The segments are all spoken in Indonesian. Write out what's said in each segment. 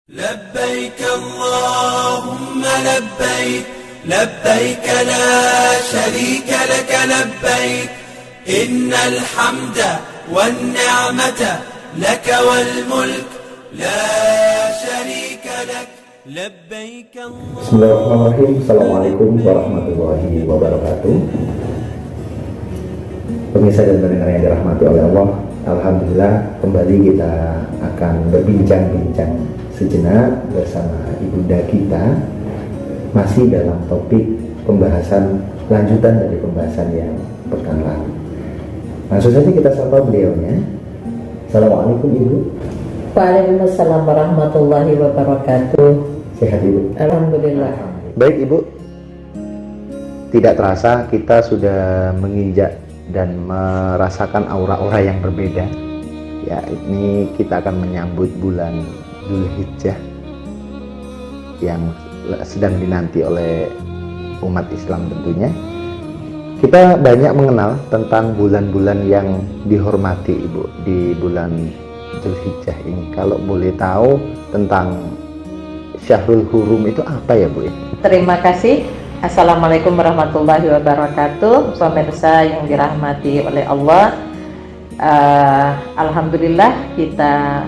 لبيك اللهم لبيك لبيك لا شريك لك لبيك إن الحمد والنعمة لك والملك لا شريك لك لبيك Bismillahirrahmanirrahim. Assalamualaikum warahmatullahi wabarakatuh. Pemirsa dan pendengar yang dirahmati oleh Allah, alhamdulillah kembali kita akan berbincang-bincang sejenak bersama ibunda kita, masih dalam topik pembahasan lanjutan dari pembahasan yang pekan lalu. Langsung saja kita sapa beliaunya. Assalamualaikum Ibu. Waalaikumsalam warahmatullahi wabarakatuh. Sehat Ibu? Alhamdulillah. Baik Ibu, tidak terasa kita sudah menginjak dan merasakan aura-aura yang berbeda. Ya, ini kita akan menyambut bulan Dzulhijjah yang sedang dinanti oleh umat Islam tentunya. Kita banyak mengenal tentang bulan-bulan yang dihormati Ibu di bulan Dzulhijjah ini. Kalau boleh tahu tentang Syahrul Hurum itu apa ya Bu? Terima kasih. Assalamualaikum warahmatullahi wabarakatuh. Pemirsa yang dirahmati oleh Allah, alhamdulillah kita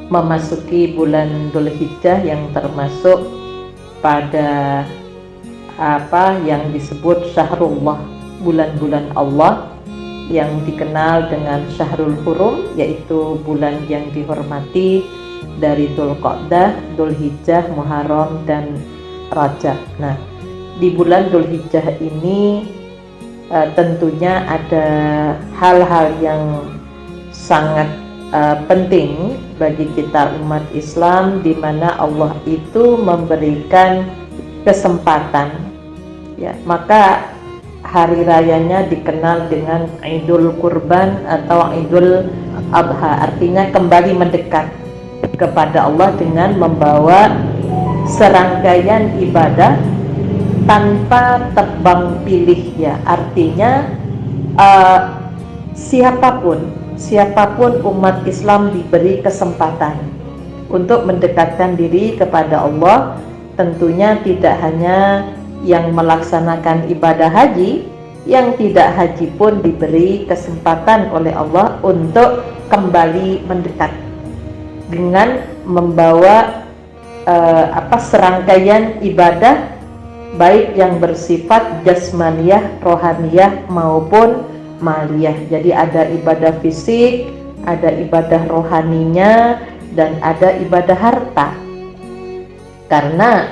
memasuki bulan Dzulhijjah yang termasuk pada apa yang disebut Syahrullah, bulan-bulan Allah yang dikenal dengan Syahrul Hurum, yaitu bulan yang dihormati dari Dzulqa'dah, Dzulhijjah, Muharram dan Rajab. Nah, di bulan Dzulhijjah ini tentunya ada hal-hal yang sangat penting bagi kita umat Islam, di mana Allah itu memberikan kesempatan, ya, maka hari rayanya dikenal dengan Idul Kurban atau Idul Adha, artinya kembali mendekat kepada Allah dengan membawa serangkaian ibadah tanpa tebang pilih, ya, artinya siapapun umat Islam diberi kesempatan untuk mendekatkan diri kepada Allah. Tentunya tidak hanya yang melaksanakan ibadah haji, yang tidak haji pun diberi kesempatan oleh Allah untuk kembali mendekat dengan membawa serangkaian ibadah, baik yang bersifat jasmaniyah, rohaniyah maupun maliyah. Jadi ada ibadah fisik, ada ibadah rohaninya, dan ada ibadah harta. Karena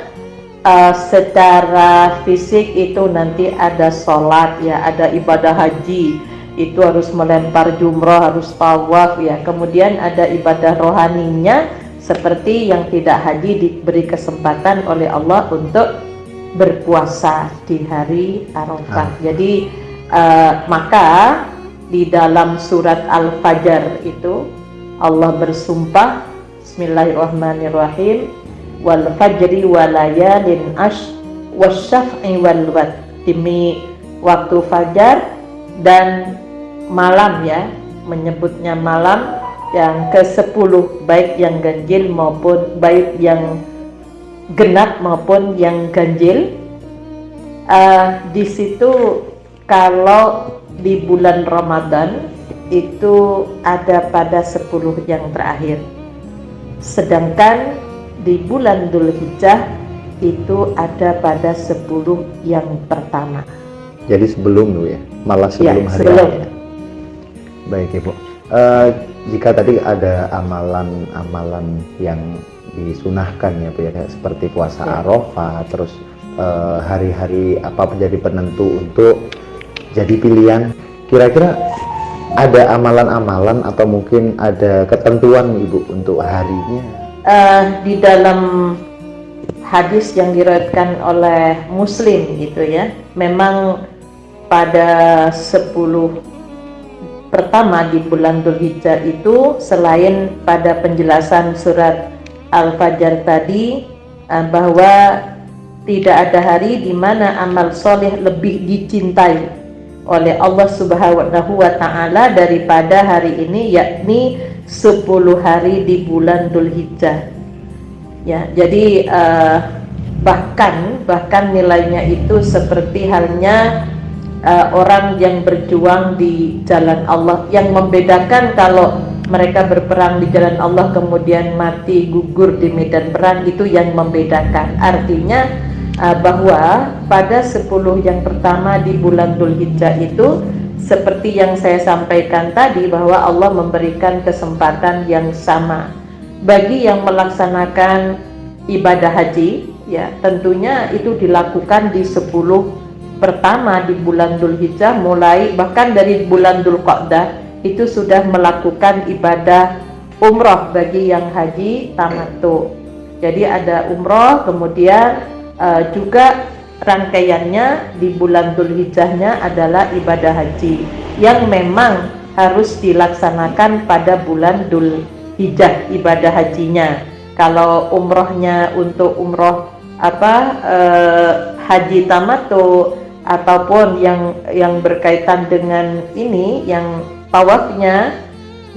secara fisik itu nanti ada sholat, ya, ada ibadah haji, itu harus melempar jumroh, harus tawaf, ya. Kemudian ada ibadah rohaninya seperti yang tidak haji diberi kesempatan oleh Allah untuk berpuasa di hari Arafah. Jadi maka di dalam surat Al-Fajr itu Allah bersumpah, Bismillahirrahmanirrahim, wal fajri walayalin ash wasyaf'i wal wad, demi waktu fajar dan malam, ya, menyebutnya malam yang ke-10, baik yang ganjil maupun baik yang genap maupun yang ganjil. Di situ kalau di bulan Ramadan itu ada pada 10 yang terakhir, sedangkan di bulan Dzulhijjah itu ada pada 10 yang pertama. Jadi sebelum dulu, ya, malah sebelum, ya, hari sebelum. Raya. Baik Ibu, jika tadi ada amalan-amalan yang disunahkan, ya Bu, ya, seperti puasa, ya, Arafah, terus hari-hari apa menjadi penentu untuk jadi pilihan, kira-kira ada amalan-amalan atau mungkin ada ketentuan Ibu untuk harinya? Di dalam hadis yang diriwayatkan oleh Muslim gitu, ya, memang pada 10 pertama di bulan Dzulhijjah itu, selain pada penjelasan surat Al-Fajr tadi, bahwa tidak ada hari di mana amal soleh lebih dicintai oleh Allah Subhanahu wa Ta'ala daripada hari ini, yakni 10 hari di bulan Dzulhijjah. Ya, jadi bahkan nilainya itu seperti halnya orang yang berjuang di jalan Allah. Yang membedakan kalau mereka berperang di jalan Allah kemudian mati gugur di medan perang, itu yang membedakan. Artinya bahwa pada 10 yang pertama di bulan Dzulhijjah itu seperti yang saya sampaikan tadi, bahwa Allah memberikan kesempatan yang sama bagi yang melaksanakan ibadah haji. Ya, tentunya itu dilakukan di 10 pertama di bulan Dzulhijjah, mulai bahkan dari bulan Dzulqa'dah itu sudah melakukan ibadah umroh bagi yang haji tamattu. Jadi ada umroh, kemudian juga rangkaiannya di bulan Dzulhijjahnya adalah ibadah haji yang memang harus dilaksanakan pada bulan Dzulhijjah ibadah hajinya. Kalau umrohnya untuk umroh haji tamattu ataupun yang berkaitan dengan ini, yang tawafnya,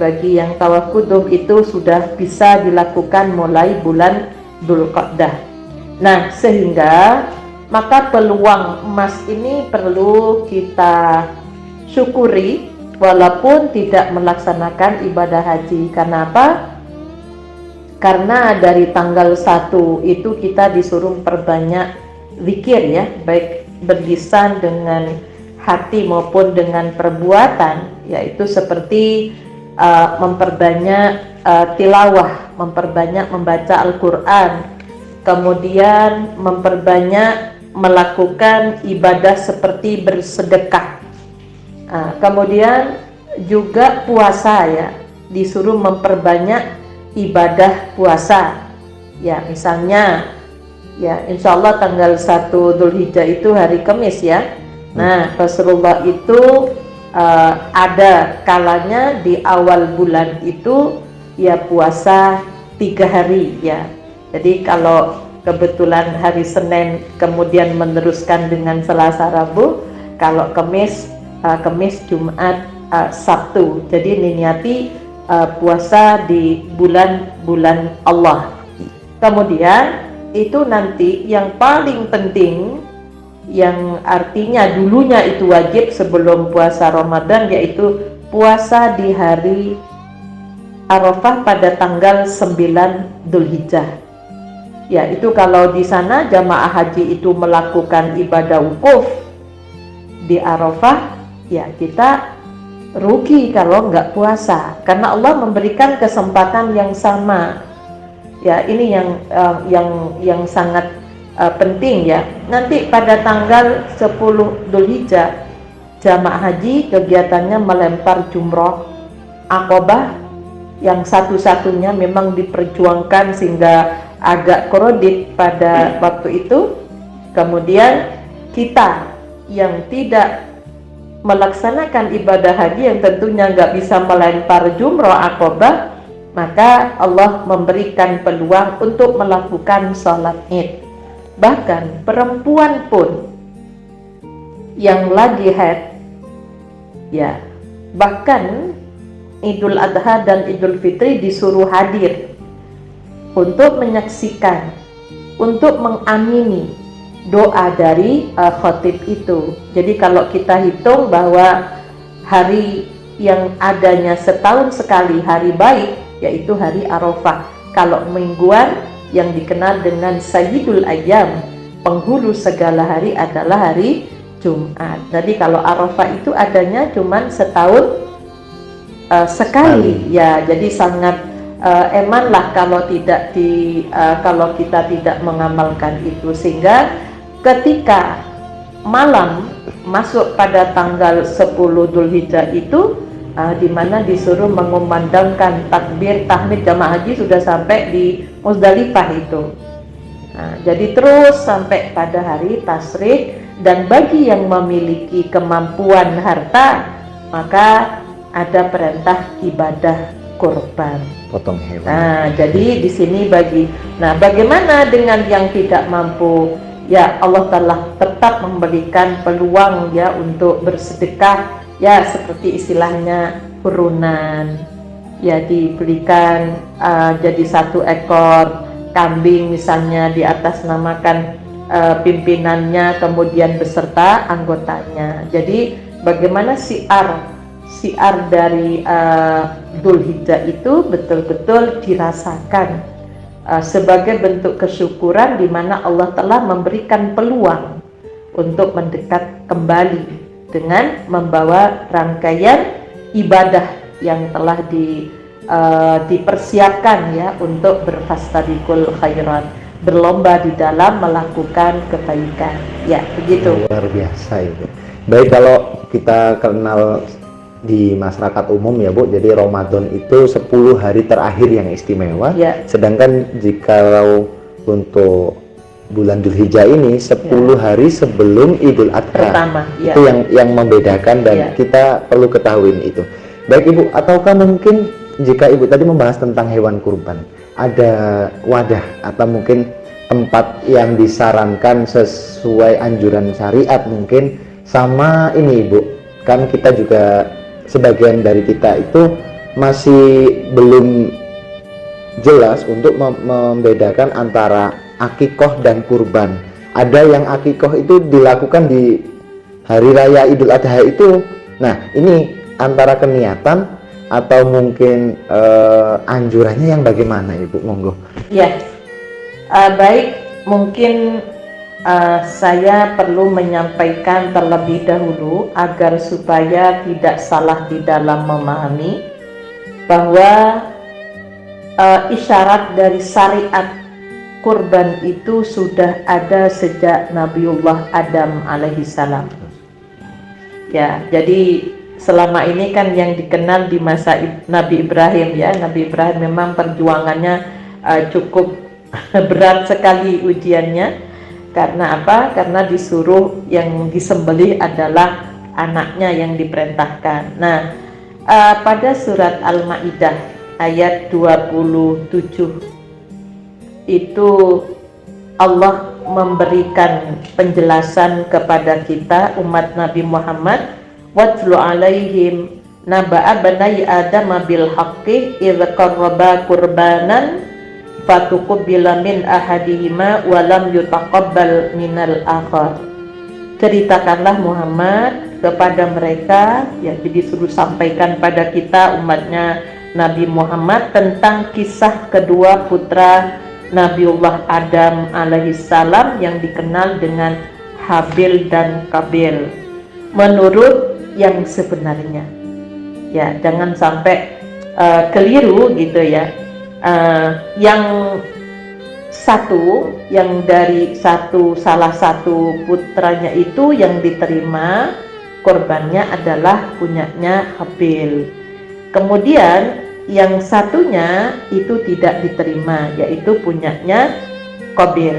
bagi yang tawaf qudum itu sudah bisa dilakukan mulai bulan Dzulqa'dah. Nah, sehingga maka peluang emas ini perlu kita syukuri walaupun tidak melaksanakan ibadah haji. Karena apa? Karena dari tanggal 1 itu kita disuruh perbanyak zikir, ya, baik berlisan dengan hati maupun dengan perbuatan, yaitu seperti memperbanyak tilawah, memperbanyak membaca Al-Quran, kemudian memperbanyak melakukan ibadah seperti bersedekah, kemudian juga puasa, ya, disuruh memperbanyak ibadah puasa. Ya, misalnya, ya, insya Allah tanggal 1 Dzulhijjah itu hari Kamis, ya. Nah, Rasulullah itu ada kalanya di awal bulan itu ya puasa 3 hari, ya. Jadi kalau kebetulan hari Senin kemudian meneruskan dengan Selasa, Rabu, kalau Kamis Jumat, Sabtu. Jadi niati puasa di bulan Allah. Kemudian itu nanti yang paling penting, yang artinya dulunya itu wajib sebelum puasa Ramadan, yaitu puasa di hari Arafah pada tanggal 9 Dzulhijjah. Ya, itu kalau di sana jamaah haji itu melakukan ibadah wukuf di Arafah, ya kita rugi kalau nggak puasa, karena Allah memberikan kesempatan yang sama. Ya, ini yang sangat penting, ya. Nanti pada tanggal 10 Dzulhijjah jamaah haji kegiatannya melempar jumroh Aqabah, yang satu-satunya memang diperjuangkan sehingga agak korodit pada waktu itu. Kemudian kita yang tidak melaksanakan ibadah haji, yang tentunya nggak bisa melempar jumroh Aqabah, maka Allah memberikan peluang untuk melakukan sholat Id. Bahkan perempuan pun yang lagi haid, ya, bahkan Idul Adha dan Idul Fitri disuruh hadir untuk menyaksikan, untuk mengamini doa dari khotib itu. Jadi kalau kita hitung bahwa hari yang adanya setahun sekali hari baik, yaitu hari Arafah. Kalau mingguan yang dikenal dengan Sayyidul Ayyam, penghulu segala hari, adalah hari Jumat. Jadi kalau Arafah itu adanya cuma setahun sekali, ya. Jadi sangat emanlah kalau kalau kita tidak mengamalkan itu. Sehingga ketika malam masuk pada tanggal 10 Dzulhijjah itu, di mana disuruh mengumandangkan takbir tahmid, jamaah haji sudah sampai di Muzdalifah itu. Jadi terus sampai pada hari tasyrik. Dan bagi yang memiliki kemampuan harta, maka ada perintah ibadah kurban, potong hewan. Nah, jadi di sini bagaimana dengan yang tidak mampu? Ya, Allah telah tetap memberikan peluang, ya, untuk bersedekah, ya, seperti istilahnya urunan, ya, diberikan jadi 1 ekor kambing misalnya diatasnamakan pimpinannya, kemudian beserta anggotanya. Jadi bagaimana siar dari Dzulhijjah itu betul-betul dirasakan sebagai bentuk kesyukuran di mana Allah telah memberikan peluang untuk mendekat kembali dengan membawa rangkaian ibadah yang telah dipersiapkan ya untuk berfastabiqul khairat, berlomba di dalam melakukan kebaikan. Ya, begitu. Luar biasa itu. Baik, kalau kita kenal di masyarakat umum ya Bu, jadi Ramadan itu 10 hari terakhir yang istimewa. Ya. Sedangkan jikalau untuk bulan Dzulhijjah ini 10 hari sebelum Idul Adha. Pertama, ya. Itu yang membedakan dan Ya. kita perlu ketahui itu. Baik Ibu, ataukah mungkin jika Ibu tadi membahas tentang hewan kurban, ada wadah atau mungkin tempat yang disarankan sesuai anjuran syariat mungkin, sama ini Ibu, kan kita juga sebagian dari kita itu masih belum jelas untuk membedakan antara akikoh dan kurban. Ada yang akikoh itu dilakukan di hari raya Idul Adha itu. Nah, ini antara keniatan atau mungkin anjurannya yang bagaimana Ibu? Monggo. Ya, baik, mungkin saya perlu menyampaikan terlebih dahulu agar supaya tidak salah di dalam memahami bahwa isyarat dari syariat kurban itu sudah ada sejak Nabiullah Adam alaihissalam. Ya, jadi selama ini kan yang dikenal di masa Nabi Ibrahim ya, Nabi Ibrahim memang perjuangannya cukup berat sekali ujiannya. Karena apa? Karena disuruh yang disembelih adalah anaknya yang diperintahkan. Nah, pada surat Al-Maidah ayat 27 itu Allah memberikan penjelasan kepada kita umat Nabi Muhammad, watlu alaihim naba'a banai adam bil haqqi idz qarraba qurbanan fatuqbila min ahadihima wa lam yutaqabbal minal akhar. Ceritakanlah Muhammad kepada mereka, ya, jadi suruh sampaikan pada kita umatnya Nabi Muhammad tentang kisah kedua putra Nabiullah Adam alaihissalam yang dikenal dengan Habil dan Qabil menurut yang sebenarnya. Ya, jangan sampai keliru gitu ya. Yang satu, yang dari salah satu putranya itu yang diterima korbannya adalah punyanya Habil. Kemudian yang satunya itu tidak diterima, yaitu punyanya Qabil.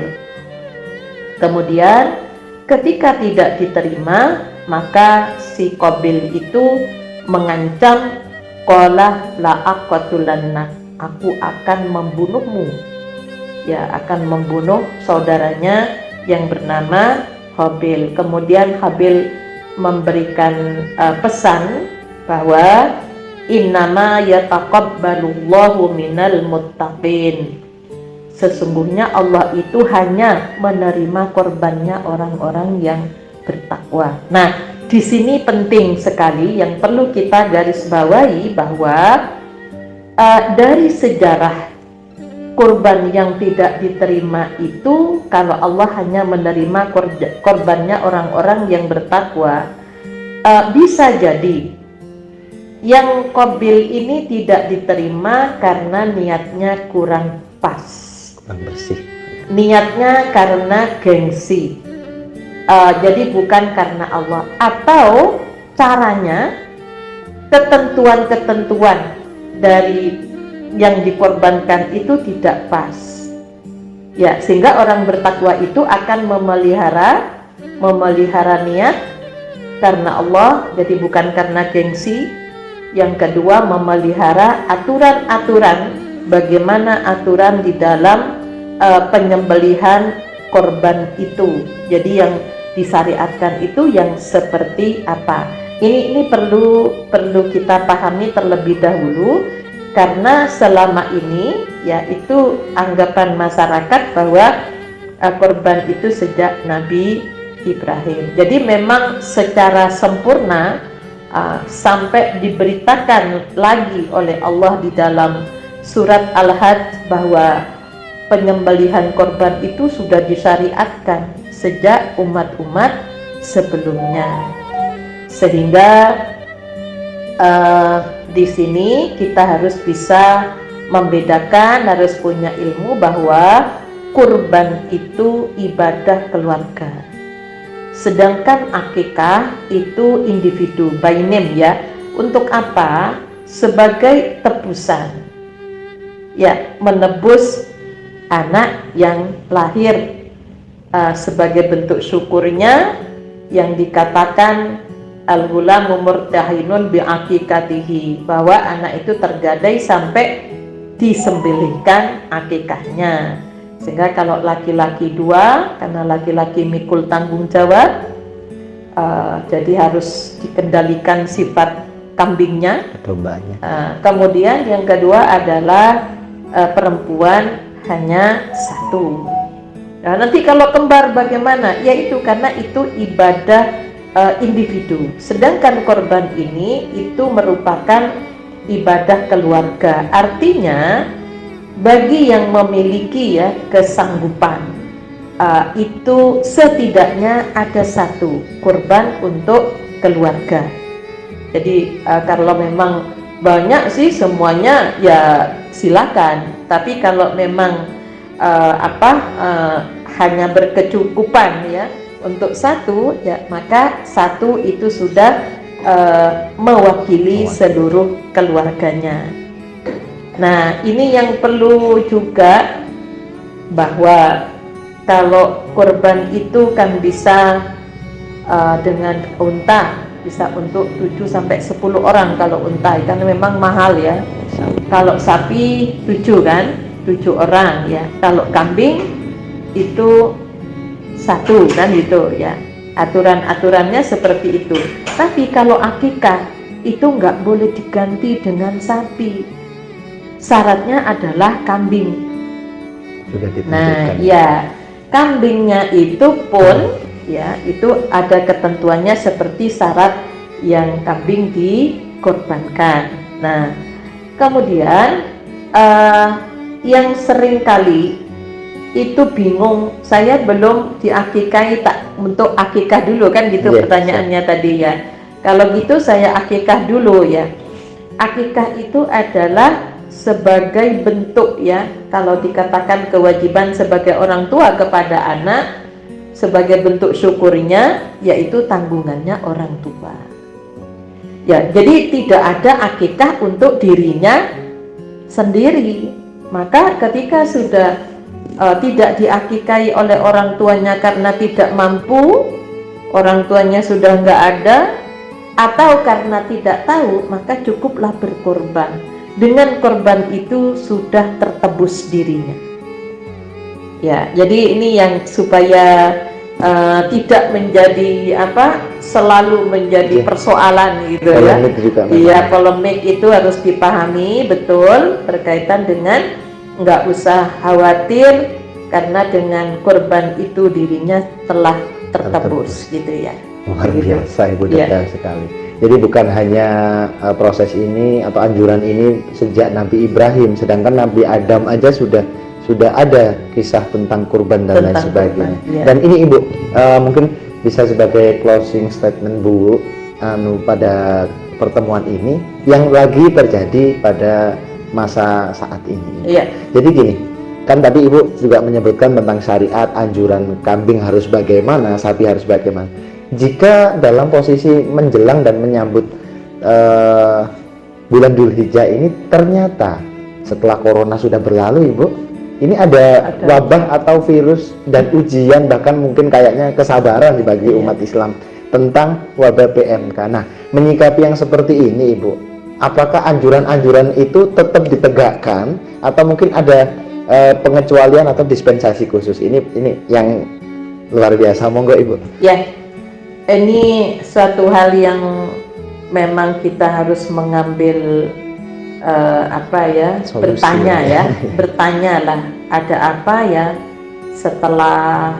Kemudian ketika tidak diterima, maka si Qabil itu mengancam, qala la aqtulannak, aku akan membunuhmu. Ya, akan membunuh saudaranya yang bernama Habil. Kemudian Habil memberikan pesan bahwa innama yataqabbalullahu minal muttaqin, sesungguhnya Allah itu hanya menerima korbannya orang-orang yang bertakwa. Nah, di sini penting sekali yang perlu kita garis bawahi bahwa dari sejarah korban yang tidak diterima itu, kalau Allah hanya menerima korbannya orang-orang yang bertakwa, bisa jadi yang Qabil ini tidak diterima karena niatnya kurang pas, Kurang bersih. niatnya karena gengsi, jadi bukan karena Allah, atau caranya, ketentuan-ketentuan dari yang dikorbankan itu tidak pas, ya, sehingga orang bertakwa itu akan memelihara niat karena Allah, jadi bukan karena gengsi. Yang kedua, memelihara aturan-aturan, bagaimana aturan di dalam penyembelihan korban itu. Jadi yang disyariatkan itu yang seperti apa? Ini perlu kita pahami terlebih dahulu. karena selama ini ya itu anggapan masyarakat bahwa korban itu sejak Nabi Ibrahim. Jadi memang secara sempurna sampai diberitakan lagi oleh Allah di dalam surat Al-Hajj bahwa penyembelihan korban itu sudah disyariatkan sejak umat-umat sebelumnya. Sehingga di sini kita harus bisa membedakan, harus punya ilmu bahwa kurban itu ibadah keluarga, sedangkan akikah itu individu, by name ya. Untuk apa? Sebagai tebusan, ya, menebus anak yang lahir sebagai bentuk syukurnya yang dikatakan al-ghulamu murtahinun bi'akikatihi, bahwa anak itu tergadai sampai disembelihkan akikahnya. Sehingga kalau laki-laki 2, karena laki-laki mikul tanggung jawab, jadi harus dikendalikan sifat kambingnya, dombanya. Kemudian yang kedua adalah perempuan hanya 1. Nah, nanti kalau kembar bagaimana? Yaitu karena itu ibadah individu. Sedangkan korban ini itu merupakan ibadah keluarga. Artinya bagi yang memiliki ya kesanggupan, itu setidaknya ada 1 kurban untuk keluarga. Jadi kalau memang banyak sih semuanya ya silakan. Tapi kalau memang hanya berkecukupan ya untuk 1, ya maka 1 itu sudah mewakili seluruh keluarganya. Nah, ini yang perlu juga, bahwa kalau kurban itu kan bisa dengan unta, bisa untuk 7-10 orang kalau unta, karena memang mahal ya. Kalau sapi 7 kan, 7 orang ya. Kalau kambing itu 1 kan gitu ya. Aturan-aturannya seperti itu. Tapi kalau akikah itu nggak boleh diganti dengan sapi. Syaratnya adalah kambing. Sudah ditentukan. Nah, ya, kambingnya itu pun ya itu ada ketentuannya seperti syarat yang kambing dikorbankan. Nah, kemudian yang sering kali itu bingung, saya belum diakikahi, tak untuk akikah dulu kan gitu, pertanyaannya tadi ya. Kalau gitu saya akikah dulu ya. Akikah itu adalah sebagai bentuk ya, kalau dikatakan kewajiban sebagai orang tua kepada anak, sebagai bentuk syukurnya, yaitu tanggungannya orang tua. Ya, jadi tidak ada akikah untuk dirinya sendiri. Maka ketika sudah tidak diakikahi oleh orang tuanya karena tidak mampu, orang tuanya sudah nggak ada, atau karena tidak tahu, maka cukuplah berkorban. Dengan korban itu sudah tertebus dirinya. Ya, jadi ini yang supaya tidak menjadi selalu menjadi persoalan gitu ya. Iya, polemik itu harus dipahami betul berkaitan dengan nggak usah khawatir karena dengan korban itu dirinya telah tertebus gitu ya. Luar biasa Ibu, detail sekali. Jadi bukan hanya proses ini atau anjuran ini sejak Nabi Ibrahim, sedangkan Nabi Adam aja sudah ada kisah tentang kurban dan lain sebagainya. Dan ini Ibu mungkin bisa sebagai closing statement Bu pada pertemuan ini yang lagi terjadi pada masa saat ini. Jadi gini, kan tadi Ibu juga menyebutkan tentang syariat, anjuran kambing harus bagaimana, sapi harus bagaimana. Jika dalam posisi menjelang dan menyambut bulan Dzulhijjah ini, ternyata setelah corona sudah berlalu Ibu, ini ada wabah atau virus dan ujian, bahkan mungkin kayaknya kesabaran bagi umat Islam tentang wabah PMK. Nah, menyikapi yang seperti ini Ibu, apakah anjuran-anjuran itu tetap ditegakkan atau mungkin ada pengecualian atau dispensasi khusus? Ini yang luar biasa, monggo Ibu. Ya, ini suatu hal yang memang kita harus mengambil Solusi bertanya ya. bertanyalah ada apa ya setelah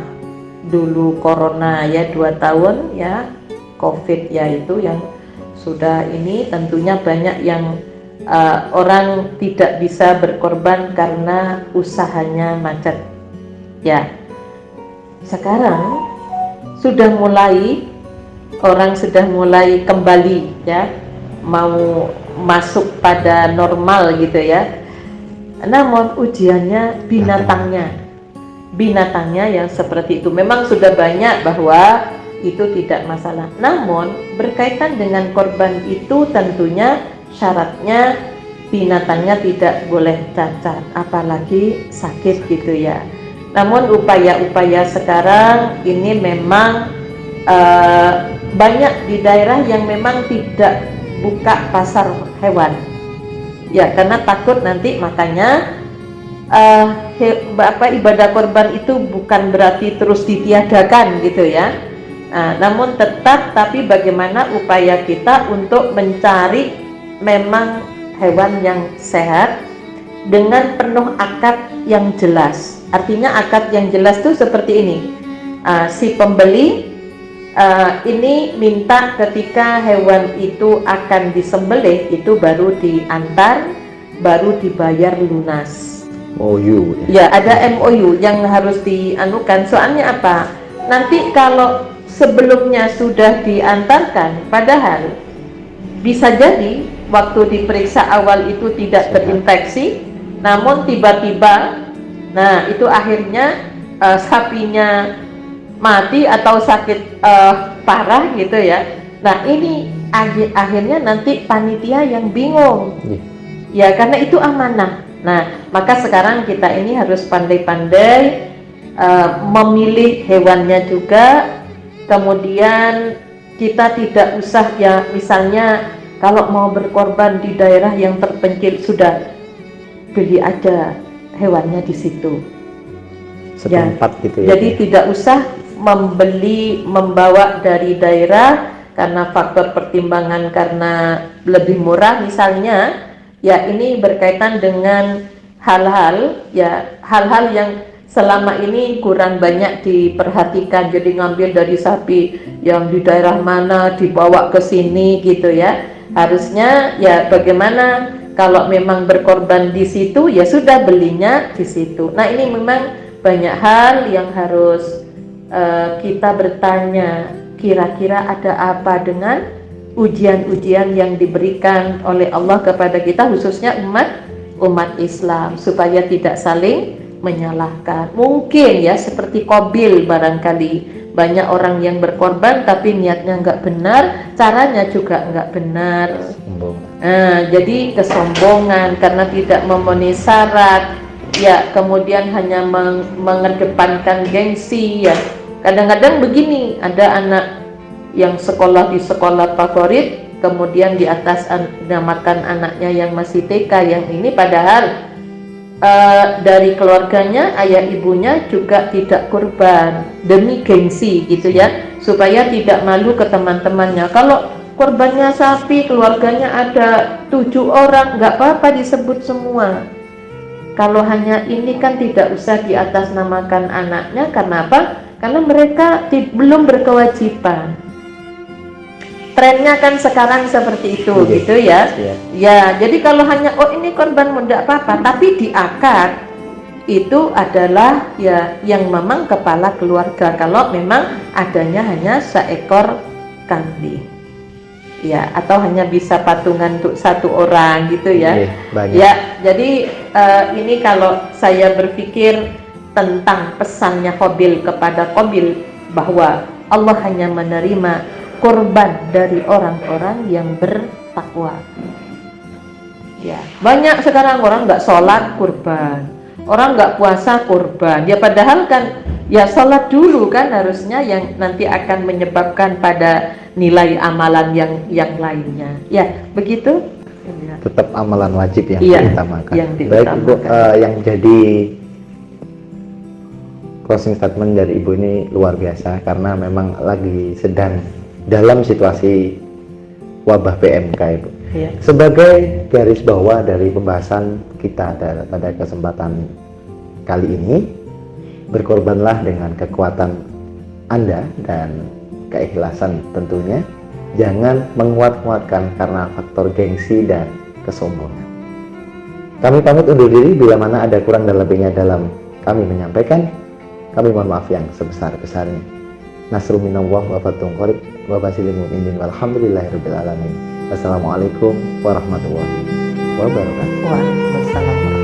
dulu corona ya 2 tahun ya, COVID ya itu yang sudah ini tentunya banyak yang orang tidak bisa berkorban karena usahanya macet ya. Sekarang orang sudah mulai kembali ya, mau masuk pada normal gitu ya. Namun ujiannya binatangnya yang seperti itu memang sudah banyak bahwa itu tidak masalah. Namun berkaitan dengan korban itu tentunya syaratnya binatangnya tidak boleh cacat, apalagi sakit gitu ya. Namun upaya-upaya sekarang ini memang banyak di daerah yang memang tidak buka pasar hewan ya, karena takut nanti. Makanya ibadah korban itu bukan berarti terus ditiadakan gitu ya. Namun tapi bagaimana upaya kita untuk mencari memang hewan yang sehat dengan penuh akad yang jelas. Artinya akad yang jelas itu seperti ini, si pembeli ini minta ketika hewan itu akan disembelih itu baru diantar, baru dibayar lunas. MOU ya, ada MOU yang harus dianukan. Soalnya apa? Nanti kalau sebelumnya sudah diantarkan, padahal bisa jadi waktu diperiksa awal itu tidak terinfeksi, namun tiba-tiba itu akhirnya sapinya mati atau sakit parah gitu ya. Nah ini akhirnya nanti panitia yang bingung ya, karena itu amanah. Nah maka sekarang kita ini harus pandai-pandai memilih hewannya juga. Kemudian kita tidak usah ya, misalnya kalau mau berkorban di daerah yang terpencil sudah beli aja hewannya di situ setempat ya, gitu ya. Jadi tidak usah membawa dari daerah karena faktor pertimbangan karena lebih murah misalnya ya. Ini berkaitan dengan hal-hal yang selama ini kurang banyak diperhatikan. Jadi ngambil dari sapi yang di daerah mana dibawa ke sini gitu ya. Harusnya ya bagaimana kalau memang berkorban di situ ya sudah belinya di situ. Nah ini memang banyak hal yang harus kita bertanya, kira-kira ada apa dengan ujian-ujian yang diberikan oleh Allah kepada kita, khususnya umat Islam, supaya tidak saling menyalahkan. Mungkin ya seperti Qabil, barangkali banyak orang yang berkorban tapi niatnya nggak benar, caranya juga nggak benar. Jadi kesombongan karena tidak memenuhi syarat ya, kemudian hanya mengedepankan gengsi ya. Kadang-kadang begini, ada anak yang sekolah di sekolah favorit, kemudian di atas namakan anaknya yang masih TK, yang ini padahal dari keluarganya, ayah ibunya juga tidak kurban demi gengsi gitu ya, supaya tidak malu ke teman-temannya. Kalau korbannya sapi, keluarganya ada 7 orang, nggak apa-apa disebut semua. Kalau hanya ini kan tidak usah di atas namakan anaknya. Karena apa? Karena mereka belum berkewajiban. Trennya kan sekarang seperti itu gitu ya. Ya, jadi kalau hanya ini korban tidak apa-apa, tapi di akad itu adalah ya yang memang kepala keluarga. Kalau memang adanya hanya seekor kambing ya, atau hanya bisa patungan untuk 1 orang gitu ya. Ya, jadi ini kalau saya berpikir tentang pesannya Qabil kepada Qabil, bahwa Allah hanya menerima korban dari orang-orang yang bertakwa. Ya, banyak sekarang orang nggak sholat kurban, orang nggak puasa kurban. Ya padahal kan ya sholat dulu kan harusnya, yang nanti akan menyebabkan pada nilai amalan yang lainnya. Ya begitu. Tetap amalan wajib yang diutamakan. Baik Ibu, yang jadi closing statement dari Ibu ini luar biasa, karena memang lagi sedang dalam situasi wabah PMK, Ibu. Ya. Sebagai garis bawah dari pembahasan kita pada kesempatan kali ini, berkorbanlah dengan kekuatan Anda dan keikhlasan tentunya. Jangan menguat-nguatkan karena faktor gengsi dan kesombongan. Kami pamit undur diri, bila mana ada kurang dan lebihnya dalam kami menyampaikan. Kami mohon maaf yang sebesar-besarnya. Nasrul minallah wa fathun qarib wa basyiril mu'minin walhamdulillahirabbil alamin. Wassalamualaikum warahmatullahi wabarakatuh. Waalaikumsalam.